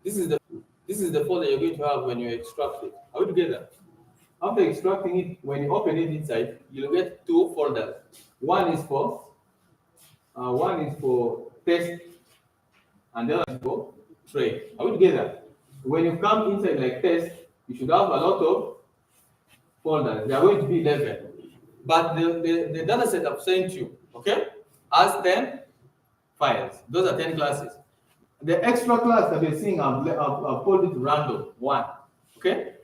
This is the folder you're going to have when you extract it. Are we together? After extracting it, when you open it inside, you'll get two folders. One is for test, and the other is for trade. Are we together? When you come inside like test, you should have a lot of folders. There are going to be 11. But the data set I've sent you, okay, has 10 files. Those are 10 classes. The extra class that you're seeing, I've called it random 1. Okay?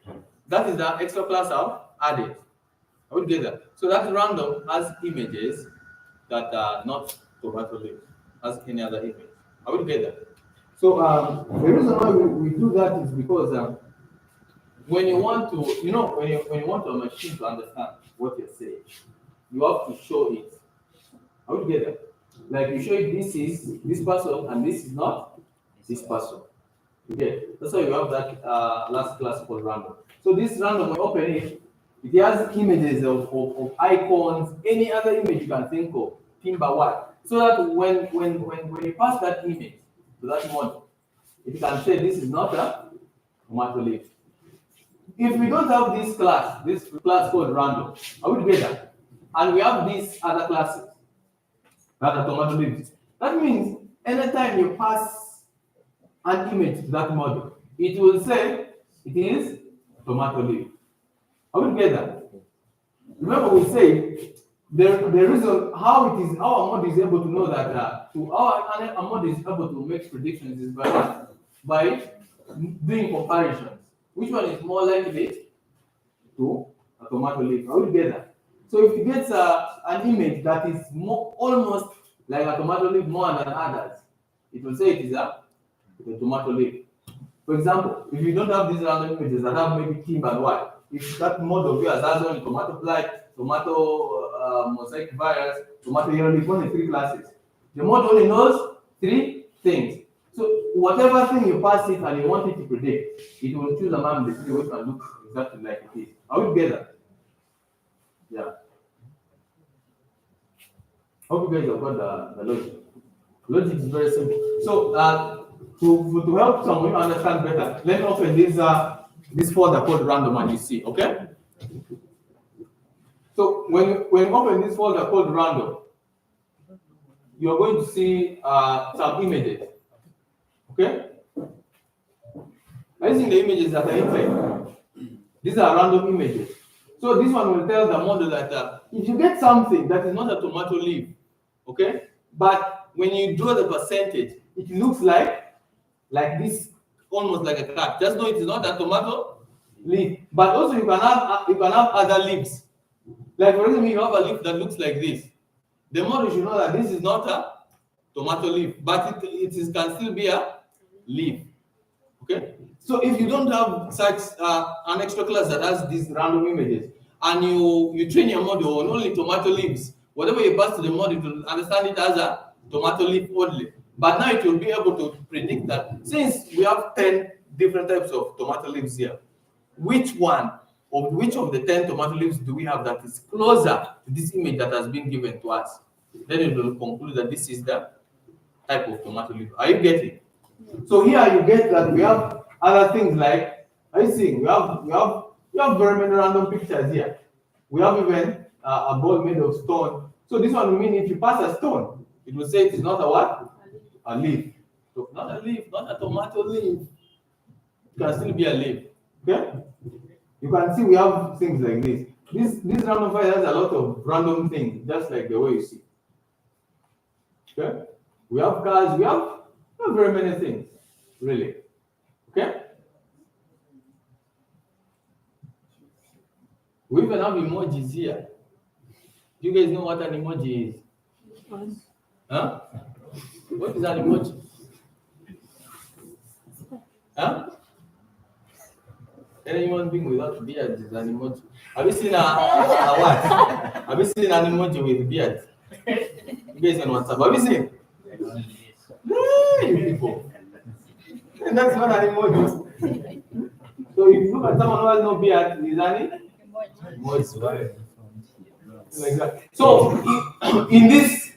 That is the extra class I've added. Are we together? So that random has images that are not tomato leaf, as any other image. Are we together? So the reason why we do that is because when you want to, when you want a machine to understand what you're saying, you have to show it. Are we together? Like you show it, this is this person and this is not this person. Okay, that's why you have that last class called random. So this random, when you open it, it has images of icons, any other image you can think of, timber what. So that when you pass that image to that model, it can say this is not a tomato leaf. If we don't have this class called random, are we together? And we have these other classes that are tomato leaves. That means anytime you pass an image to that model, it will say it is tomato leaf. Are we together? Remember, we say the reason how our model is able to know that our model is able to make predictions is by doing comparisons. Which one is more likely to a tomato leaf? Are we together? So if it gets an image that is almost like a tomato leaf more than others, it will say it is a tomato leaf. For example, if you don't have these random images that have maybe timber and what, if that model of yours has only tomato blight, tomato mosaic virus, tomato yellow leaf, only 3 classes, the model only knows 3 things. So whatever thing you pass it and you want it to predict, it will choose among the 3 which can look exactly like it is. Are we together? Yeah. Hope you guys have got the logic. Logic is very simple. So to help some of you understand better, let me open this folder called random and you see, okay? So when you open this folder called random, you're going to see some images. Okay? Are you seeing the images that are inside? These are random images. So this one will tell the model that if you get something that is not a tomato leaf, okay, but when you draw the percentage, it looks like this, almost like a crack. Just know it is not a tomato leaf. But also you can have other leaves. Like for example, you have a leaf that looks like this. The model should know that this is not a tomato leaf, but it can still be a leaf. Okay, so if you don't have such an extra class that has these random images, and you train your model on only tomato leaves, whatever you pass to the model to understand it as a tomato leaf only. But now it will be able to predict that since we have 10 different types of tomato leaves here, which of the 10 tomato leaves do we have that is closer to this image that has been given to us? Then it will conclude that this is the type of tomato leaf. Are you getting? So here you get that we have other things like, I see we have very many random pictures here. We have even a ball made of stone. So this one will mean if you pass a stone, it will say it is not a what? A leaf. So not a leaf, not a tomato leaf. It can still be a leaf. Okay? You can see we have things like this. This random file has a lot of random things, just like the way you see. Okay? We have cars, we have very many things, really. Okay? We even have emojis here. Do you guys know what an emoji is? Huh? What is an emoji? Huh? Any human being without beard is an emoji. Have you seen a what? Have you seen an emoji with beard? You guys on WhatsApp. Have you seen? Hey, people. And that's not an emoji. So if you look at someone who has no beard, is an emoji. Like that. So in this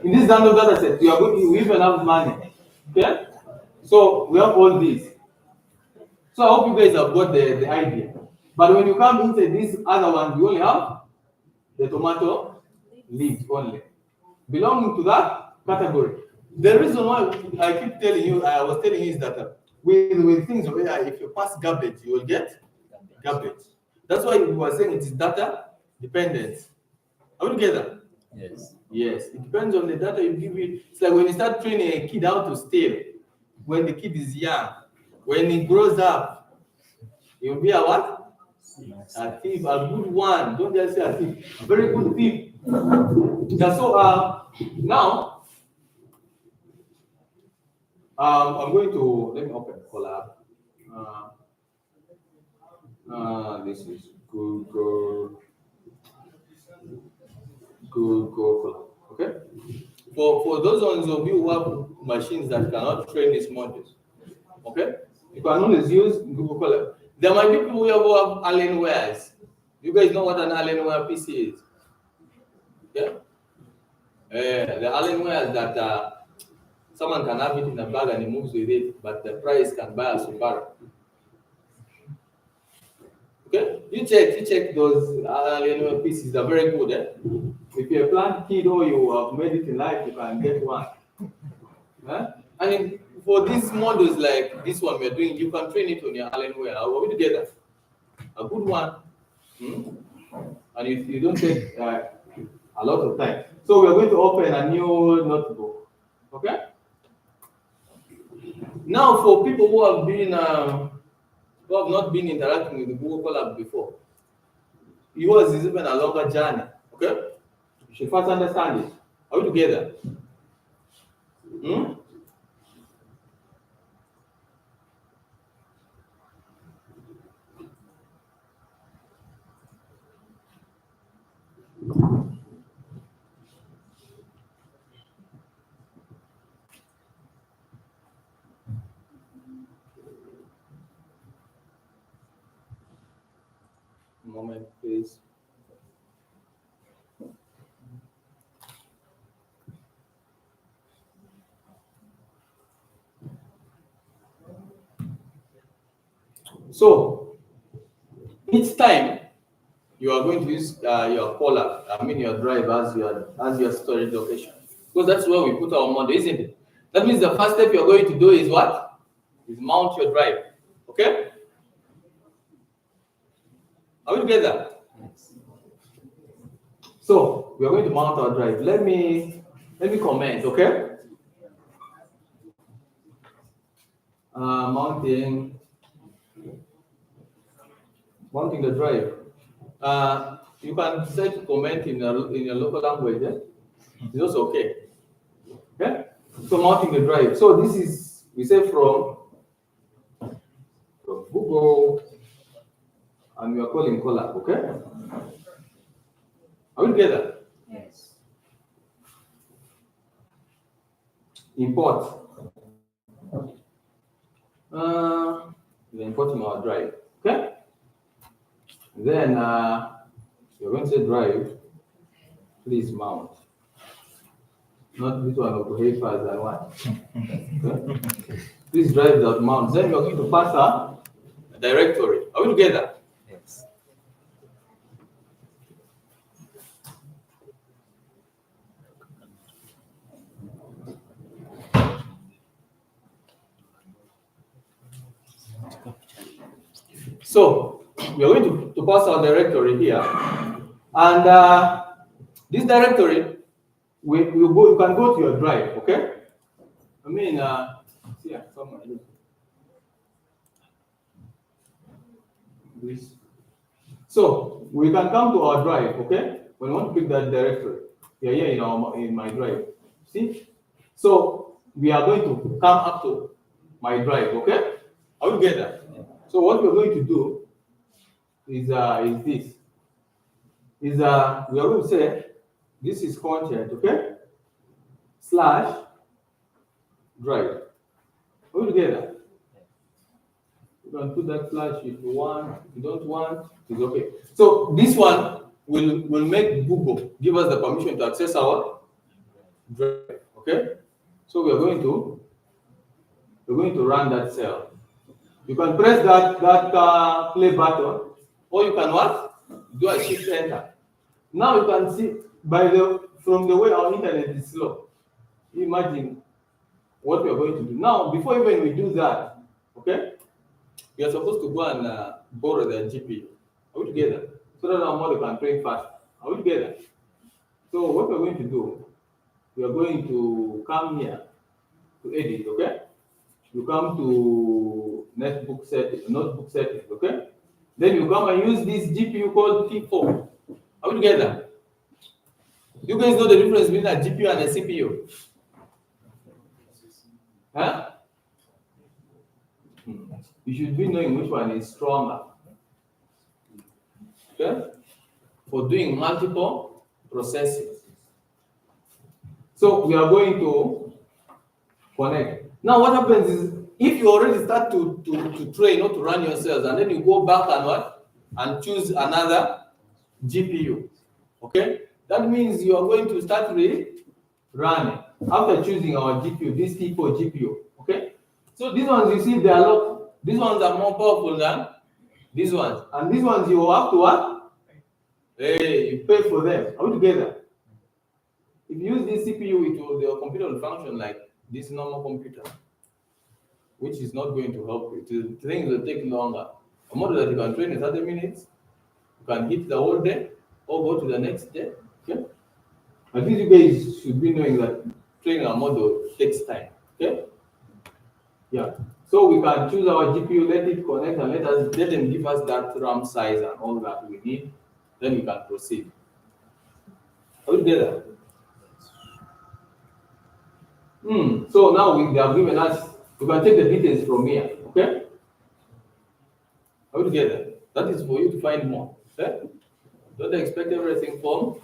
In this random data set, we even have money. Okay? So we have all these. So I hope you guys have got the idea. But when you come into this other one, you only have the tomato leaves only, belonging to that category. The reason why I keep telling you, I was telling you is that with things over here, if you pass garbage, you will get garbage. That's why we were saying it is data dependent. Are we together? Yes. Yes, it depends on the data you give it. It's like when you start training a kid how to steal, when the kid is young, when he grows up, he'll be a what? A thief, a good one. Don't just say a thief, a very good thief. Yeah, so now I'm going to let me open collab. This is Google collab. Okay. For those ones of you who have machines that cannot train these modules, okay, you can always use Google Colab. There might be people who have Alienwares. You guys know what an Alienware PC is? Yeah? The Alienware that someone can have it in a bag and he moves with it, but the price can buy a Subaru. Okay? You check those Alienware PCs, they're very good. Eh? If you're a plant kid or you have made it in life, you can get one. And for these models like this one we're doing, you can train it on your Alienware. Are we together? A good one. And if you don't take a lot of time. So we're going to open a new notebook. Okay? Now for people who have not been interacting with the Google Colab before, yours is even a longer journey. Okay? You should first understand it. Are we together? Moment, please. So each time you are going to use your collar, your drive as your storage location, because that's where we put our model, isn't it? That means the first step you're going to do is what? Is mount your drive. Okay? Are we together? Yes. So we are going to mount our drive. Let me comment, okay? Mounting the drive. You can decide to comment in your local language. It's also okay. Okay? So mounting the drive. So this is, we say from Google, and we are calling collab, okay? Are we together? Yes. Import. We're importing our drive, okay? Then you're going to say drive, please mount. Not this one of papers and what? Okay? Please drive that mount. Then you're going to pass a directory. Are we together? Yes. So we are going to pass our directory here, and this directory you can go to your drive, okay? Yeah, somewhere. This. So we can come to our drive, okay? When we want to pick that directory, we are here in my drive. See? So we are going to come up to my drive, okay? Are we together? So what we're going to do is this. We are going to say this is content, okay? / drive. Are we together? You can put that / if you want. If you don't want, it's okay. So this one will make Google give us the permission to access our drive. Okay, so we're going to run that cell. You can press that play button, or you can what? Do a shift enter. Now you can see from the way our internet is slow. Imagine what we are going to do. Now, before even we do that, okay, we are supposed to go and borrow the GPU. Are we together? So that our model can train fast. Are we together? So what we're going to do, we are going to come here to edit, okay? You come to notebook settings, okay? Then you come and use this GPU called T4. Are we together? You guys know the difference between a GPU and a CPU? Huh? You should be knowing which one is stronger. Okay? For doing multiple processing. So we are going to connect. Now what happens is, if you already start to train or to run your cells, and then you go back and what? And choose another GPU. Okay? That means you are going to start running after choosing our GPU, this T4 GPU. Okay? So these ones you see, they are locked. These ones are more powerful than these ones. And these ones you have to what? Hey, you pay for them. Are we together? If you use this CPU, the computer will function like this normal computer, which is not going to help you. Things will take longer. A model that you can train in 30 minutes, you can hit the whole day or go to the next day. Okay? At least you guys should be knowing that training a model takes time. Okay? Yeah. So we can choose our GPU, let it connect, and let them give us that RAM size and all that we need. Then we can proceed. Are we together? So now they have given us, we can take the details from here. Okay? Are we together? That is for you to find more. Okay? Don't expect everything from.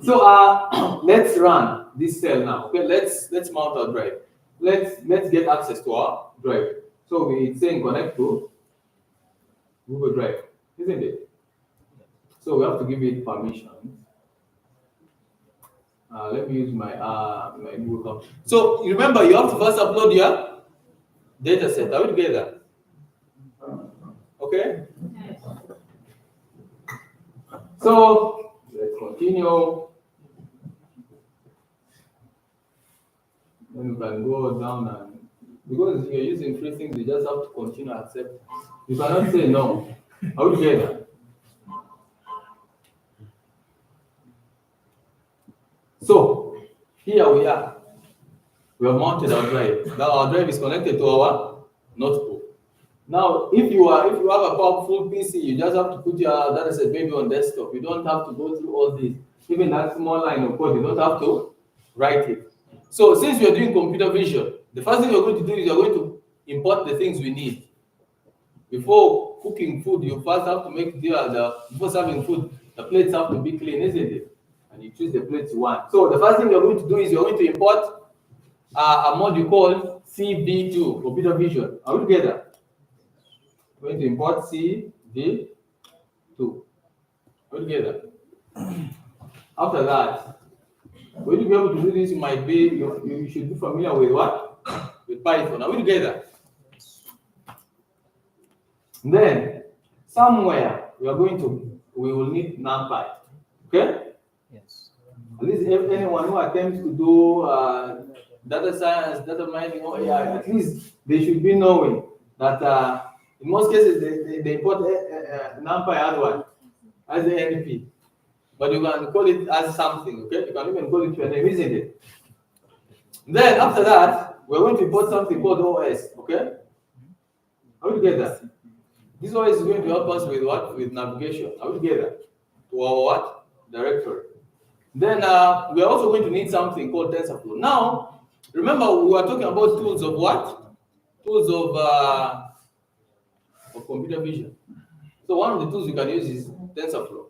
So let's run this cell now. Okay, let's mount our drive. Let's get access to our drive. So it's saying connect to Google Drive, isn't it? So we have to give it permission. Let me use my Google account. So remember, you have to first upload your data set. Are we together? Okay. So let's continue. Then you can go down and, because you're using free things, you just have to continue accept. You cannot say no. Are we together? So here we are. We have mounted our drive. Now our drive is connected to our notebook. Now, if you have a powerful PC, you just have to put your data set maybe on desktop. You don't have to go through all this. Even that small line of code, you don't have to write it. So since we are doing computer vision, the first thing you're going to do is you're going to import the things we need. Before cooking food, you first have to make before serving food, the plates have to be clean, isn't it? And you choose the plates you want. So the first thing you're going to do is you're going to import a module called CB2, computer vision. Are we together? We're going to import CB2. Are we together? After that, when you be able to do this, you should be familiar with what? With Python. Are we together? Then somewhere we will need NumPy. Okay? Yes. At least anyone who attempts to do data science, data mining, or AI, at least they should be knowing that in most cases they import NumPy as what? As the NP. But you can call it as something, okay? You can even call it your name, isn't it? Then after that, we're going to import something called OS, okay? Are we together? This OS is going to help us with what? With navigation. Are we together? To our what? Directory. Then we are also going to need something called TensorFlow. Now, remember we were talking about tools of what? Tools of computer vision. So one of the tools you can use is TensorFlow.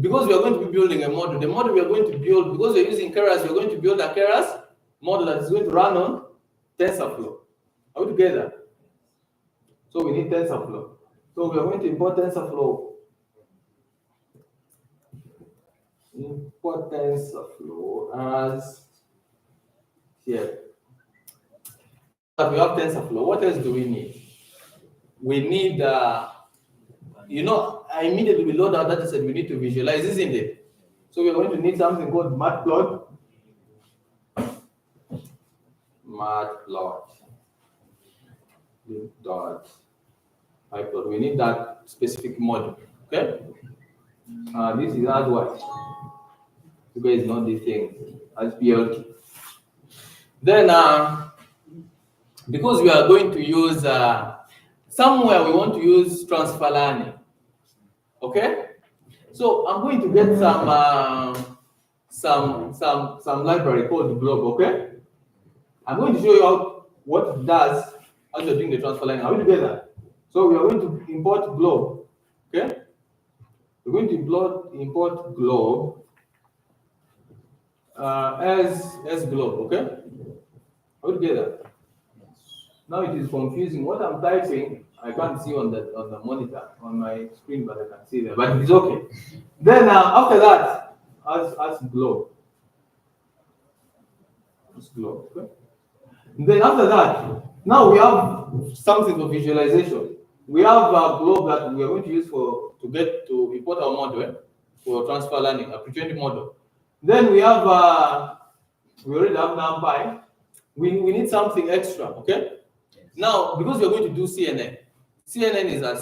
Because we are going to be building a model, the model we are going to build, because we're using Keras, we're going to build a Keras model that is going to run on TensorFlow. Are we together? So we need TensorFlow. So we are going to import TensorFlow. import TensorFlow as here. Now that we have TensorFlow, what else do we need? We need, I immediately we load our data set, we need to visualize, isn't it? So we're going to need something called matplot. Dot pyplot. We need that specific module. Okay. This is as what? You guys know these things as PLT. Then, because we are going to use somewhere we want to use transfer learning. Okay. So I'm going to get some library called Globe. Okay. I'm going to show you how what it does as you're doing the transfer learning. Are we together? So we are going to import Globe. Okay. We're going to import Globe as Globe. Okay. Are we together? Now it is confusing. What I'm typing, I can't see on the monitor on my screen, but I can see there. But it's okay. Then after that, as Globe. Globe. Okay. Then after that, now we have something for visualization. We have a globe that we are going to use to import our model for transfer learning, a pre-trained model. Then we have we already have NumPy. We need something extra, okay? Yes. Now, because we are going to do CNN, CNN is a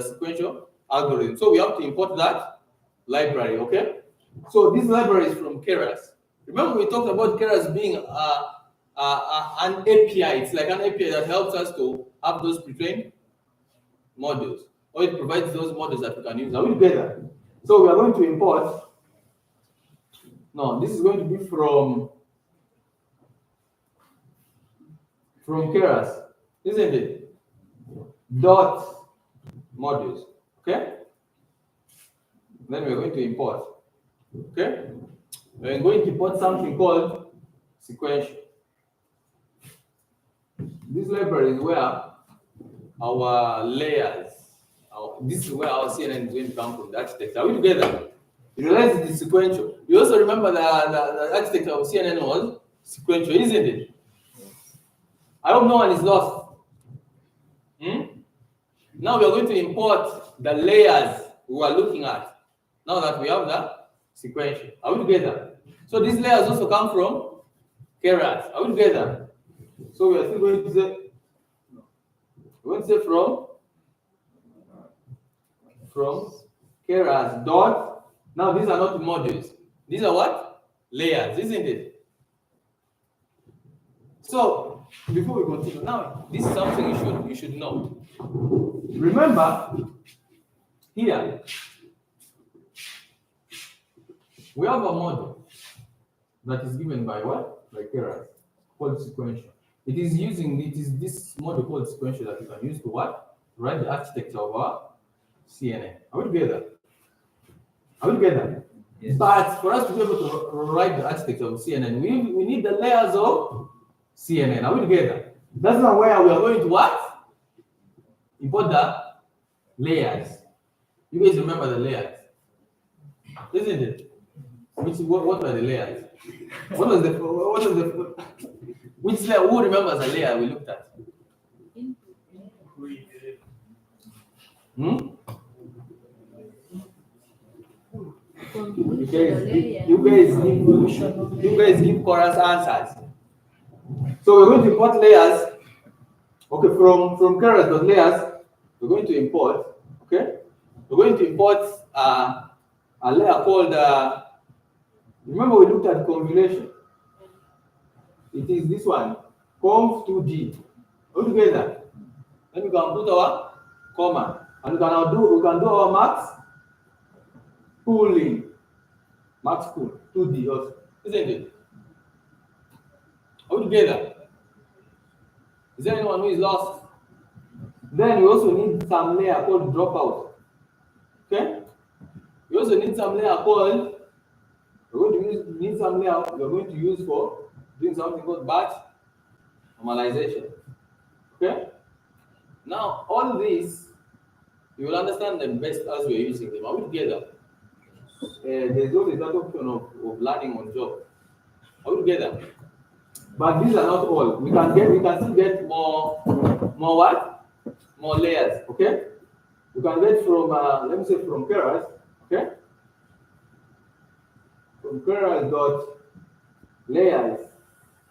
sequential algorithm. So we have to import that library, okay? So this library is from Keras. Remember we talked about Keras being an API. It's like an API that helps us to have those pre-trained models, or it provides those models that we can use. Are we together? So we are going to import. No, this is going to be from Keras, isn't it? Dot modules. Okay. Then we're going to import. Okay. We're going to import something called sequential. This library is where our layers, this is where our CNN is going to come from, the architecture. Are we together? You realize it is sequential. You also remember the architecture of CNN was sequential, isn't it? I hope no one is lost. Now we are going to import the layers we are looking at. Now that we have the sequential. Are we together? So these layers also come from Keras. Are we together? So we are still going to say, from Keras dot. Now these are not modules. These are what? Layers, isn't it? So before we continue, now this is something you should know. Remember, here we have a model that is given by what? By Keras, called sequential. It is this model called sequential that you can use to what? Write the architecture of our CNN. Are we together? Are we together? Yes. But for us to be able to write the architecture of CNN, we need the layers of CNN. Are we together? That's not where we are going to what? Import the layers. You guys remember the layers, isn't it? What were the layers? What was the which layer? Who remembers the layer we looked at? You guys give chorus answers. So we're going to import layers. Okay, from Keras.layers, we're going to import. Okay, we're going to import a layer called. Remember we looked at convolution. It is this one, conv2d. All together. Then we can put our comma, and we can do our max pooling. Max pool 2d also, isn't it? All together. Is there anyone who is lost? Then we also need some layer called dropout. Okay? We also need some layer called, we're going to need some layer we're going to use for doing something called batch normalization. Okay? Now, all these, you will understand them best as we are using them. Are we together? there's always that option of learning on job. Are we together? But these are not all. We can still get more what? More layers. Okay? We can get from let me say from Keras, okay? From Keras dot layers.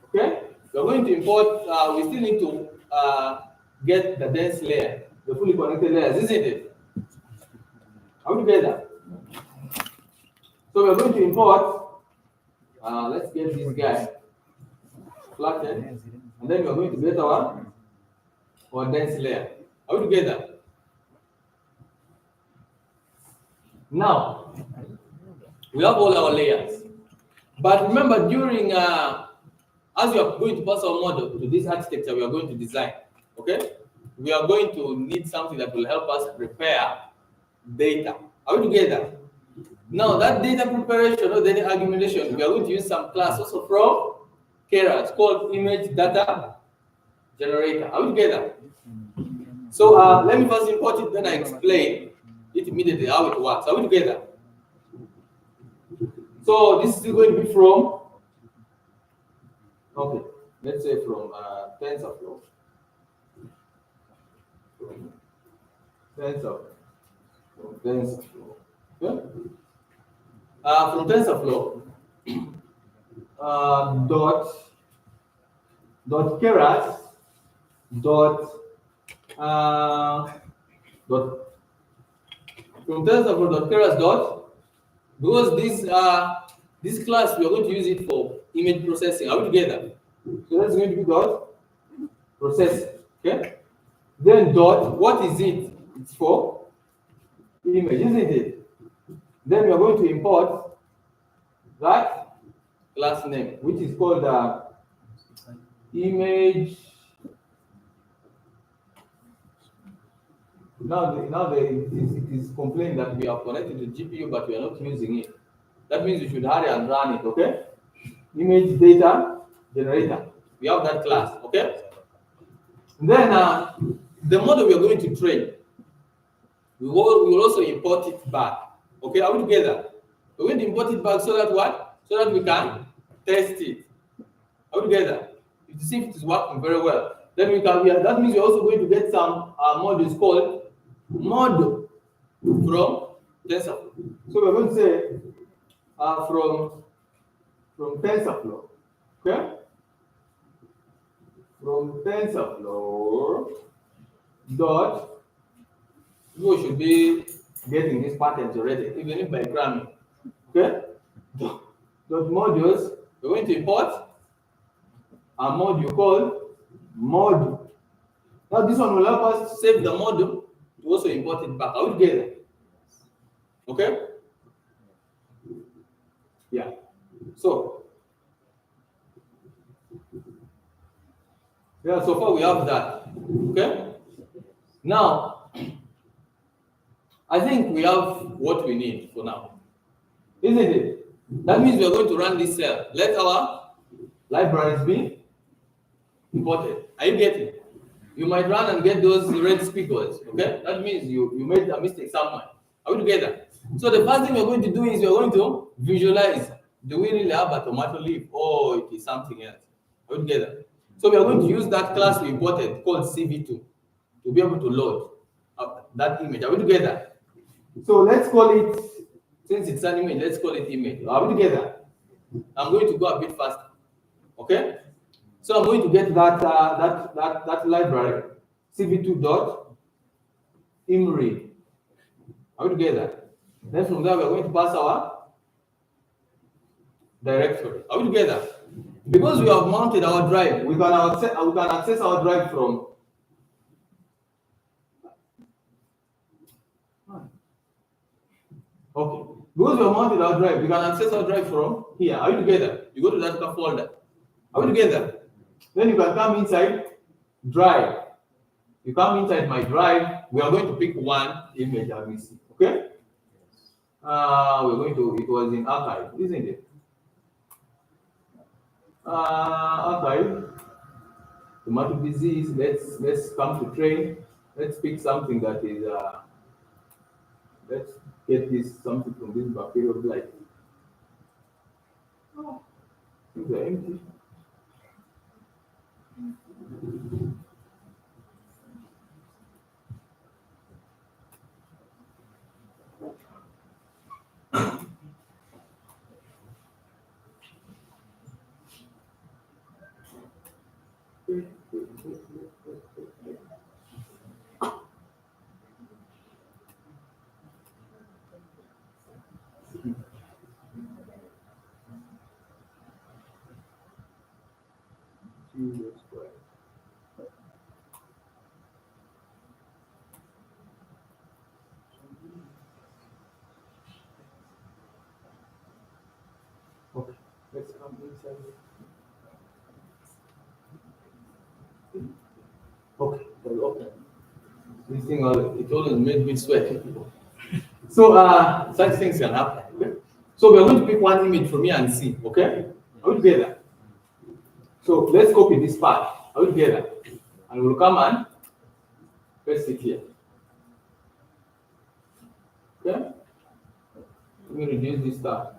Okay? We're going to import, we still need to get the dense layer, the fully connected layers, isn't it? Are we together? So we're going to import, let's get this guy flattened, and then we're going to get our dense layer. Are we together? Now, we have all our layers. But remember, during, as we are going to pass our model to this architecture we are going to design, okay? We are going to need something that will help us prepare data. Are we together? Now, that data preparation or data aggregation, we are going to use some class also from Keras. It's called image data generator. Are we together? So let me first import it, then I explain it immediately how it works. Are we together? So this is going to be from, okay, let's say from TensorFlow. TensorFlow. Okay? From TensorFlow, dot Keras dot from TensorFlow dot Keras dot, because this class we are going to use it for image processing. Are we together? So that's going to be dot processing. Okay. Then dot, what is it? It's for image, isn't it? Then we are going to import that class name, which is called image. It is complaining that we are connected to GPU, but we are not using it. That means we should hurry and run it, okay? Image data generator. We have that class, okay? And then the model we are going to train, we will also import it back. Okay, are we together? We're going to import it back so that what? So that we can test it. Are we together? To see if it is working very well. Then that means we're also going to get some modules called model from TensorFlow. So we're going to say from TensorFlow, okay? From TensorFlow dot, you should be getting this pattern already, even if by grammar, okay? Dot modules, we're going to import a module called module. Now this one will help us to save the module to also import it back. Are we together? Okay? Yeah. So yeah, so far we have that. Okay? Now I think we have what we need for now. Isn't it? That means we are going to run this cell. Let our libraries be imported. Are you getting? You might run and get those red speakers. Okay? That means you made a mistake somewhere. Are we together? So the first thing we're going to do is we're going to visualize. Do we really have a tomato leaf or it is something else? Are we together? So we are going to use that class we imported called CV2 to be able to load that image. Are we together? So let's call it, since it's an image, let's call it image. Are we together? I'm going to go a bit faster. Okay? So I'm going to get that library, CV2 dot imread. Are we together? Then from there we're going to pass our directory. Are we together? Because we have mounted our drive, we can access our drive from okay. Because we have mounted our drive, we can access our drive from here. Are we together? You go to that folder. Are we together? Then you can come inside drive. You come inside my drive. We are going to pick one image that we see. Okay? We're going to, it was in archive, isn't it? Archive. Tomato disease. Let's come to train. Let's pick something that is get this something from this bacterial blight. Oh, things are empty. Jesus Christ. Okay, let's come inside. Okay, okay. This thing, it always made me sweat. So, such things can happen. Okay? So, we're going to pick one image from here and see. Okay? Are we together? So, let's copy this part. Are we together? And we'll come and paste it here. Okay? Let me reduce this stuff.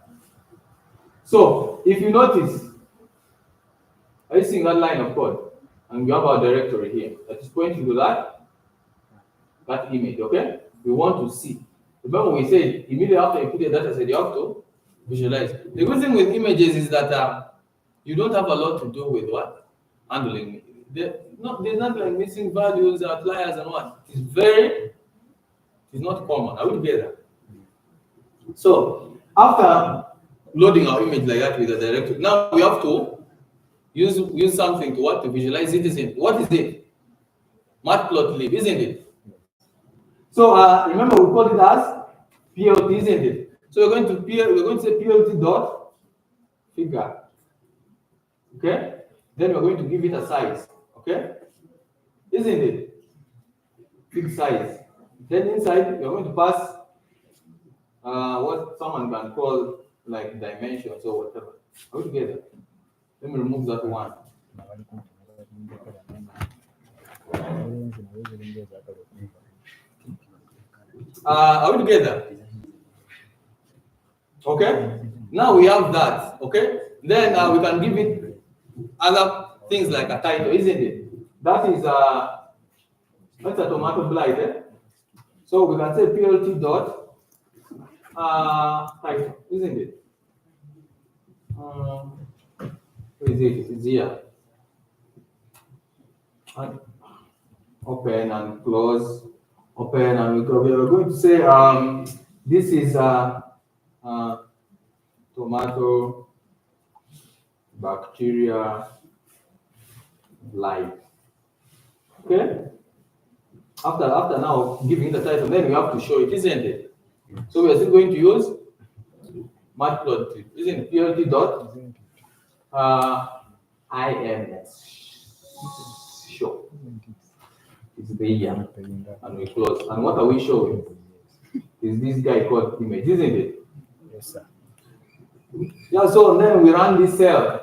So, if you notice, are you seeing that line of code? And we have our directory here that is pointing to that image, okay? We want to see. Remember we said immediately after you put your data set, you have to visualize. The good thing with images is that you don't have a lot to do with what? Handling. There's not like missing values, outliers, and what. It's not common. Are we together? So after loading our image like that with the directory, now we have to use something to visualize it. Isn't what is it? Matplotlib, isn't it? So remember we called it as PLT, isn't it? So we're going to say PLT dot figure. Okay? Then we're going to give it a size. Okay? Isn't it? Big size. Then inside we're going to pass what someone can call like dimensions or whatever. Are we together? Let me remove that one. Are we together? Okay. Now we have that. Okay. Then we can give it other things like a title, isn't it? That is that's a tomato blight. Eh? So we can say PLT dot title, isn't it? Where is it? It's here. Open and close. Open and we are going to say this is tomato bacteria blight. Okay. After now giving the title, then we have to show it, isn't it? So we are still going to use matplotlib, isn't it? PLT dot IMS show. It's the year, and we close. And what are we showing? Is this guy called image, isn't it? Yes, sir. Yeah. So then we run this cell.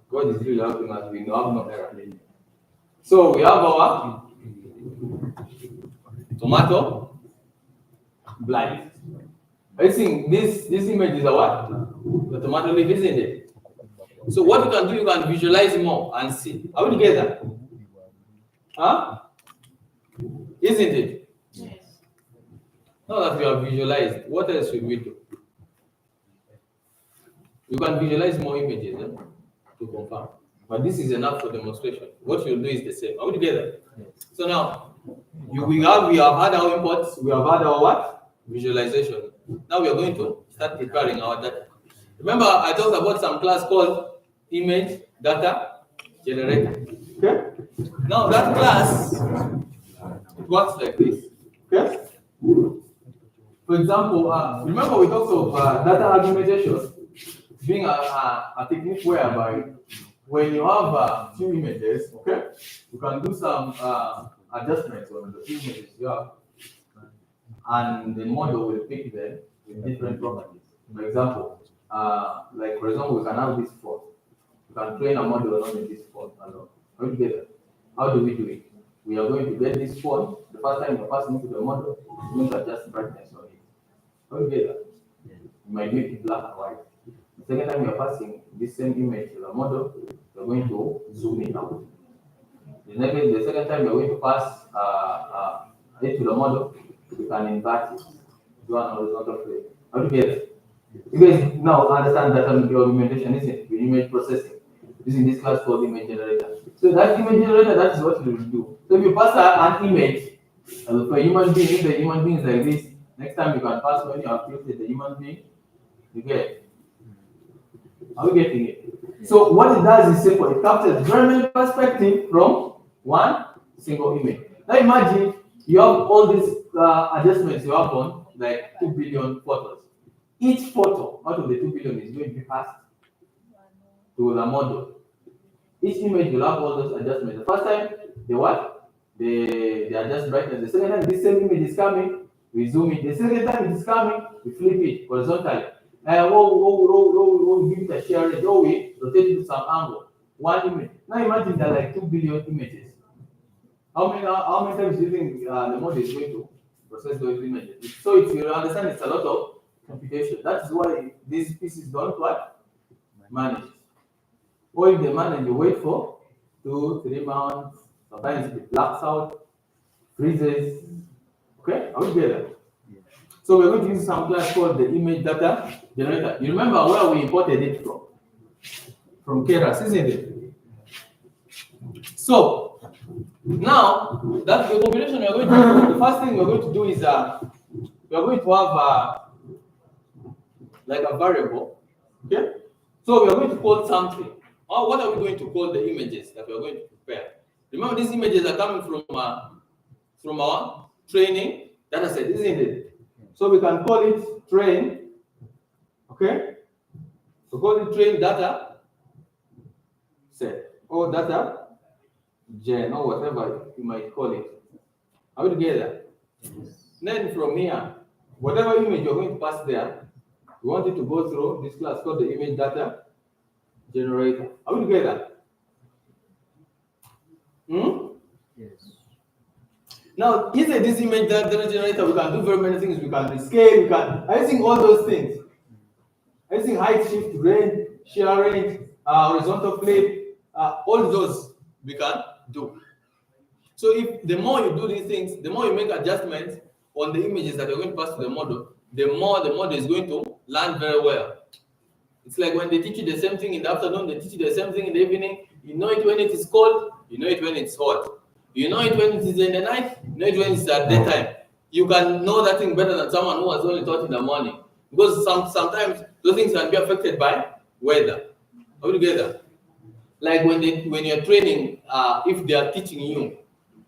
God is really helping us. We have no error. So we have our tomato blight. I think this image is a what? The tomato leaf, isn't it? So what you can do, you can visualize more and see. Are we together? Huh? Isn't it? Yes. Now that we have visualized, what else should we do? You can visualize more images to confirm. But this is enough for demonstration. What you'll do is the same. Are we together? Yes. So now we have had our imports, we have had our what? Visualization. Now we are going to start preparing our data. Remember, I talked about some class called image data generator. Okay? Now that class works like this. Okay? For example, remember we talked of data argumentation being a technique whereby when you have two images, okay, you can do some adjustments on the images you have, and the model will pick them with different properties. For example, we can have this font. You can train a model on this font alone. How do we do it? we are going to get this phone. The first time you're passing into the model, it's going to adjust brightness on it. How do you get that? You might make it black and white. The second time you're passing this same image to the model, you're going to zoom it out. The second time you're going to pass it to the model, you can invert it. Do an horizontal plane. How do you get it? You guys now understand data augmentation, isn't it? With image processing. Using this class called image generator. So that image generator, that is what it will do. So if you pass an image for a human being, if the human being is like this, next time you can pass when you have created the human being, you get it. Are we getting it? So what it does is simple. It captures very many perspectives from one single image. Now imagine you have all these adjustments you have on like 2 billion photos. Each photo out of the 2 billion is going to be passed to the model. Each image will have all those adjustments. The first time, they what? They adjust brightness. The second time, this same image is coming, we zoom it. The second time it is coming, we flip it horizontally. We give it a share rate, we rotate it to some angle. One image. Now imagine there are like 2 billion images. How many times do you think the model is going to process those images? So if you understand, it's a lot of computation. That's why these pieces don't what? Manage. Or if they manage, you wait for 2-3 months. Sometimes it blacks out, freezes. Okay, are we together? So we're going to use some class called the image data generator. You remember where we imported it from? From Keras, isn't it? So now that's the combination we're going to do. The first thing we're going to do is we're going to have like a variable. Okay? So we're going to call something. Or what are we going to call the images that we're going to prepare? Remember, these images are coming from our training data set, isn't it? So we can call it train. Okay? So call it train data set or data gen or whatever you might call it. Are we together? Yes. Then from here, whatever image you're going to pass there, we want it to go through this class called the image data generator. Are we together? Yes. Now, inside this image data generator, we can do very many things. We can rescale, we can, I think all those things. I think height shift, range, shear range, horizontal flip, all those we can do. So if the more you do these things, the more you make adjustments on the images that you're going to pass to the model, the more the model is going to learn very well. It's like when they teach you the same thing in the afternoon, they teach you the same thing in the evening. You know it when it is cold, you know it when it's hot. You know it when it is in the night, you know it when it's at daytime. You can know that thing better than someone who was only taught in the morning. Because sometimes those things can be affected by weather. Are we together? Like when you're training, if they are teaching you,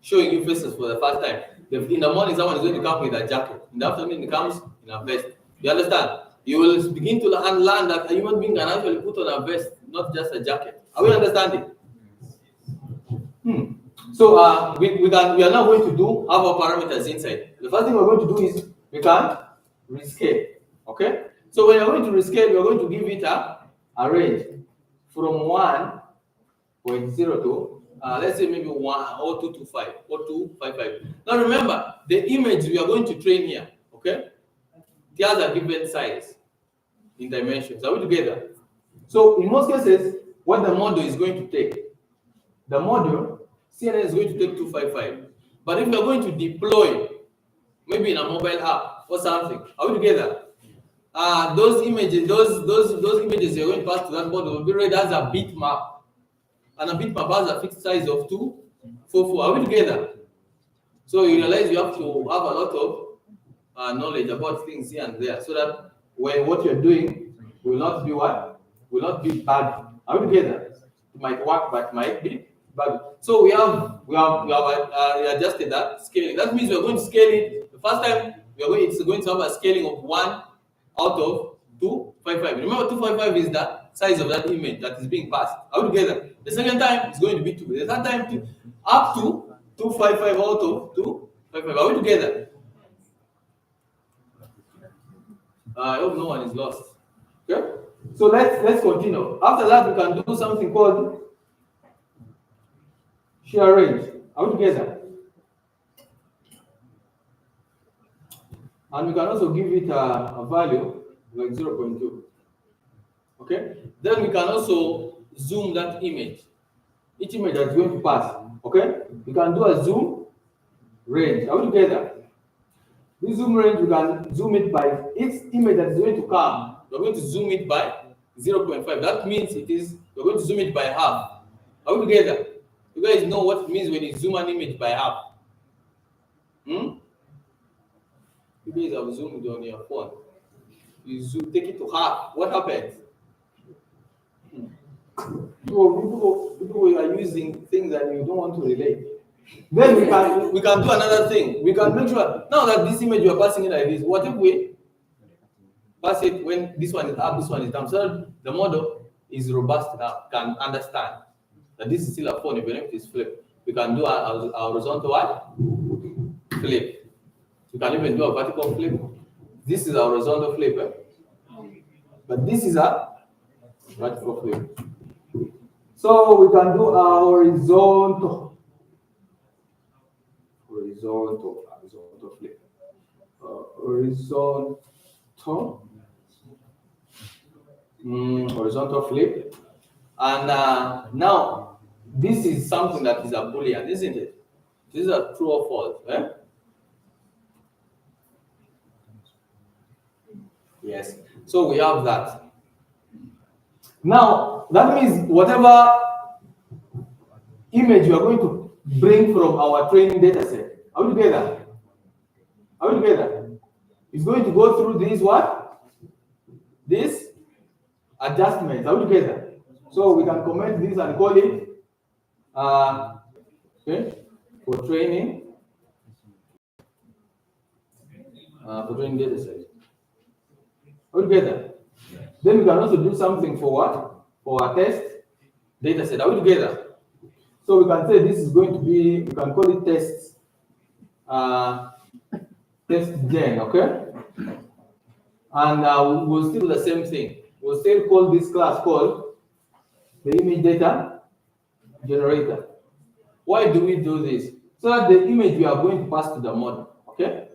showing you faces for the first time, in the morning someone is going to come with a jacket. In the afternoon it comes in a vest. You understand? You will begin to learn that a human being can actually put on a vest, not just a jacket. Are we understanding? So we are now going to do our parameters inside. The first thing we're going to do is we can rescale. Okay? So when you're going to rescale, we're going to give it a range from 1.0 to let's say maybe 1 or 225 or 255. Now remember, the image we are going to train here, okay? It has a given size in dimensions. Are we together? So in most cases, what the model is going to take, the model CNN is going to take 255. But if you're going to deploy, maybe in a mobile app or something, are we together? Those images, those images you're going to pass to that model will be read as a bitmap. And a bitmap has a fixed size of 244. Are we together? So you realize you have to have a lot of knowledge about things here and there, so that when what you're doing will not be what? Will not be bad. Are we together? It might work, but it might be bad. So we have adjusted that scaling. That means we're going to scale it. The first time it's going to have a scaling of 1 out of 255. Remember, 255 is the size of that image that is being passed. Are we together? The second time it's going to be 2. The third time up to 255 out of 255. Are we together? I hope no one is lost. Okay? So let's continue. After that, we can do something called shear range. Are we together? And we can also give it a value like 0.2. Okay, then we can also zoom that image, each image that's going to pass. Okay, we can do a zoom range. Are we together? This zoom range, we can zoom it by each image that is going to come. We're going to zoom it by 0.5. That means we're going to zoom it by half. Are we together? You guys know what it means when you zoom an image by half? Hmm? You guys have zoomed on your phone. You zoom, take it to half. What happens? So people are using things that you don't want to relate. Then we can do another thing. We can make sure now that this image you are passing it like this, what if we pass it when this one is up, this one is down, so that the model is robust enough, can understand that this is still a phone, even if it is flip. We can do a horizontal what? Flip. You can even do a vertical flip. This is a horizontal flip, but this is a vertical flip. So we can do a horizontal flip. Horizontal flip. And now this is something that is a boolean, isn't it? This is a true or false. Yes. So we have that. Now that means whatever image you are going to bring from our training data set, are we together? Are we together? It's going to go through these what? These adjustments. Are we together? So we can comment this and call it okay, for training data set. Are we together? Then we can also do something for what? For our test data set. Are we together? So we can say this is going to be, we can call it test gen, okay? And we'll still do the same thing. We'll still call this class called the image data generator. Why do we do this? So that the image we are going to pass to the model, okay,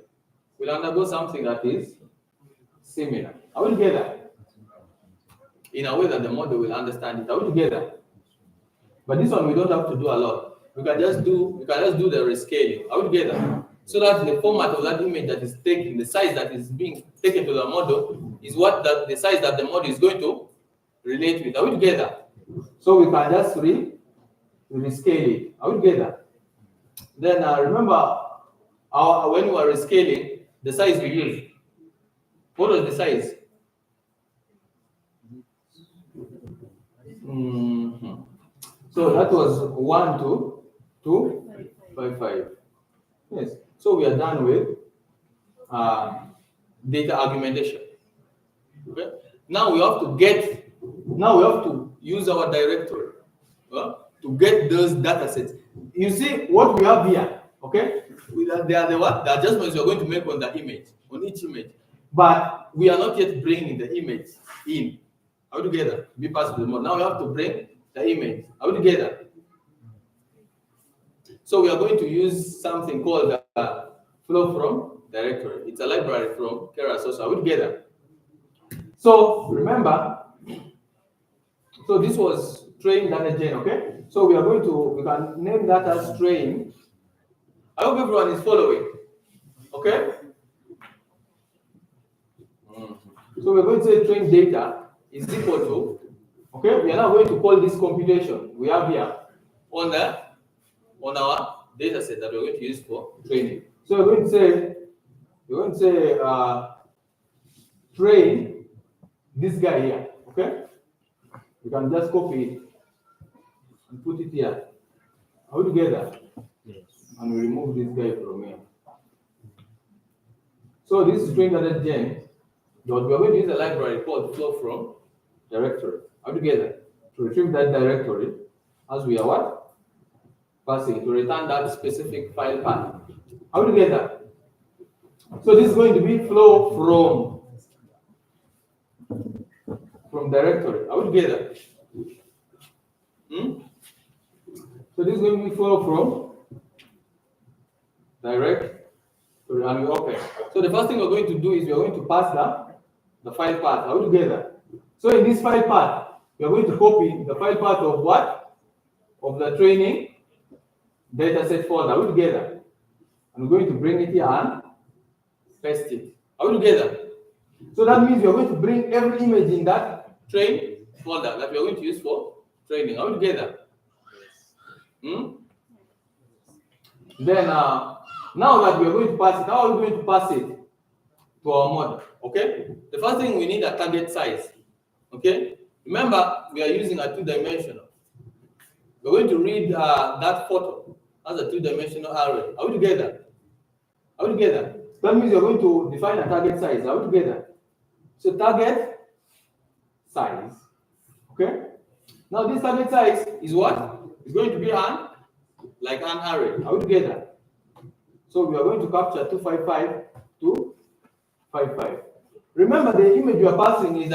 will undergo something that is similar. Are we together? In a way that the model will understand it. Are we together? But this one we don't have to do a lot. We can just do the rescaling. Are we together? So that the format of that image that is taken, the size that is being taken to the model, is what the size that the model is going to relate with. Are we together? So we can just rescale it. Are we together? Then remember when we are rescaling, the size we use. What was the size? So that was 1 to 255. Yes. So we are done with data argumentation. Okay. Now we have to use our directory to get those data sets. You see what we have here, okay? They are the adjustments we are going to make on the image, on each image. But we are not yet bringing the image in. Are we together? Be passed to the model. Now we have to bring the image. Are we together? So we are going to use something called flow from directory. It's a library from KabAi Series. Are we together? So remember, so this was train data gen, okay? So we can name that as train. I hope everyone is following, okay? So we're going to say train data is equal to, okay? We are now going to call this computation we have here on our data set that we're going to use for training. So we're going to say train this guy here, okay? You can just copy it and put it here. Are we together? Yes. And we remove this guy from here. So this is train data gen. But we are going to use a library called flow from directory. Are we together? To retrieve that directory as we are what? Passing to return that specific file path. Are we together? So this is going to be flow from directory. Are we together? So this is going to be flow from directory. and we open. So the first thing we're going to do is we're going to pass the file path. Are we together? So in this file path, we are going to copy the file path of what? Of the training dataset folder. Are we together? And we're going to bring it here and paste it. Are we together? So that means we are going to bring every image in that train folder that we are going to use for training. Are we together? Then now that we are going to pass it, how are we going to pass it to our model? Okay. The first thing we need a target size. Okay. Remember, we are using a two-dimensional. We're going to read that photo as a two-dimensional array. Are we together? Are we together? That means you're going to define a target size. Are we together? So target size. Okay. Now this target size is what? It's going to be like an array. Are we together? So we are going to capture 255 to 55. Remember, the image you are passing is